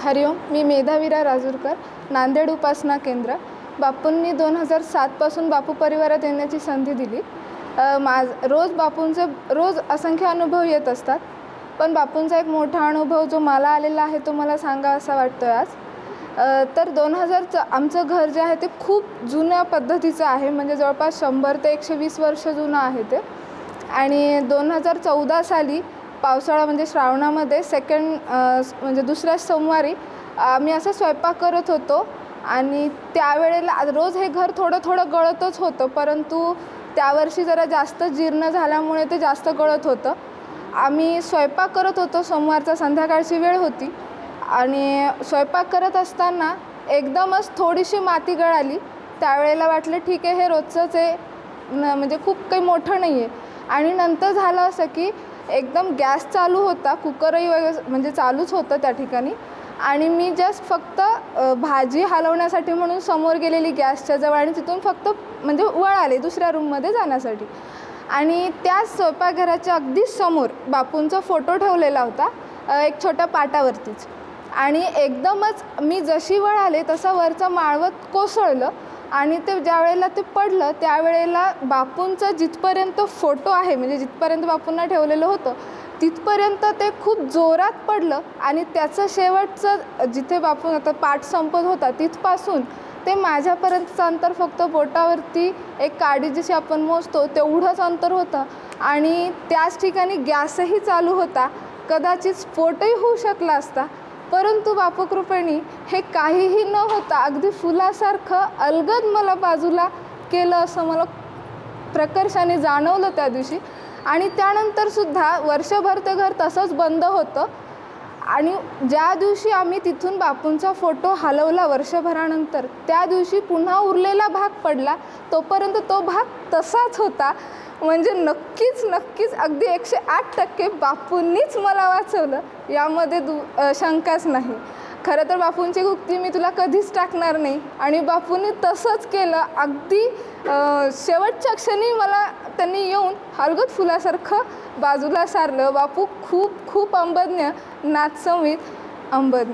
हरिओम, मी मेधावीरा राजूरकर, नांदेड उपासना केंद्र। बापूंनी 2007 पासून बापू परिवारात येण्याची संधी दिली। रोज असंख्य अनुभव येत असतात, पण बापूंचा एक मोठा अनुभव जो मला आलेला आहे तो मला सांगावासा वाटतोय आज। तर 2000 आमचं घर जे आहे ते खूप जुन्या पद्धतीचं आहे, म्हणजे जवळपास 100 ते 120 वर्ष जुनं आहे ते। आणि 2014 साली पावसाळा म्हणजे श्रावणामध्ये म्हणजे दुसऱ्या सोमवारी आम्ही असं स्वयंपाक करत होतो आणि त्यावेळेला रोज हे घर थोडं थोडं गळतच होतं, परंतु त्यावर्षी जरा जास्त जीर्ण झाल्यामुळे ते जास्त गळत होतं। आम्ही स्वयंपाक करत होतो, सोमवारचा संध्याकाळची वेळ होती आणि स्वयंपाक करत असताना एकदमच थोडीशी माती गळाली। त्यावेळेला वाटलं ठीक आहे, हे रोजचंच आहे, म्हणजे खूप काही मोठं नाही आहे। आणि नंतर झालं असं की एकदम गॅस चालू होता, कुकरही म्हणजे चालूच होतं त्या ठिकाणी, आणि मी जस्ट फक्त भाजी हलवण्यासाठी म्हणून समोर गेलेली गॅसच्या जवळ, आणि तिथून फक्त म्हणजे वळाले दुसऱ्या रूममध्ये जाण्यासाठी। आणि त्या स्वयंपाकघराच्या अगदी समोर बापूंचा फोटो ठेवलेला होता, एक छोट्या पाटावरतीच। आणि एकदमच मी जशी वळाले तसं वरचं माळवत कोसळलं आणि ते ज्यावेळेला ते पडलं त्यावेळेला बापूंचा जिथपर्यंत फोटो आहे, म्हणजे जिथपर्यंत बापूंना ठेवलेलं होतं तिथपर्यंत ते खूप जोरात पडलं आणि त्याचं शेवटचं जिथे बापू आता पाठ संपत होता तिथपासून ते माझ्यापर्यंतचं अंतर फक्त बोटावरती एक काडी जशी आपण मोजतो तेवढंच अंतर होतं। आणि त्याच ठिकाणी गॅसही चालू होता, कदाचित स्फोटही होऊ शकला असता, परंतु बापूकृपेने हे काहीही न होता अगदी फुलासारखं अलगद मला बाजूला केलं असं मला प्रकर्षाने जाणवलं त्या दिवशी। आणि त्यानंतरसुद्धा वर्षभर ते घर तसंच बंद होतं। आणि ज्या दिवशी आम्ही तिथून बापूंचा फोटो हलवला वर्षभरानंतर, त्या दिवशी पुन्हा उरलेला भाग पडला, तोपर्यंत तो भाग तसाच होता। म्हणजे नक्कीच अगदी 108% बापूंनीच मला वाचवलं, यामध्ये शंकाच नाही। खरं तर बापूंची गुप्ती मी तुला कधीच टाकणार नाही, आणि बापूंनी तसंच केलं। अगदी शेवटच्या क्षणी मला त्यांनी येऊन हलगत फुलासारखं बाजूला सारलं। बापू खूप अंबज्ञ, नाथसंवित अंबज्ञ।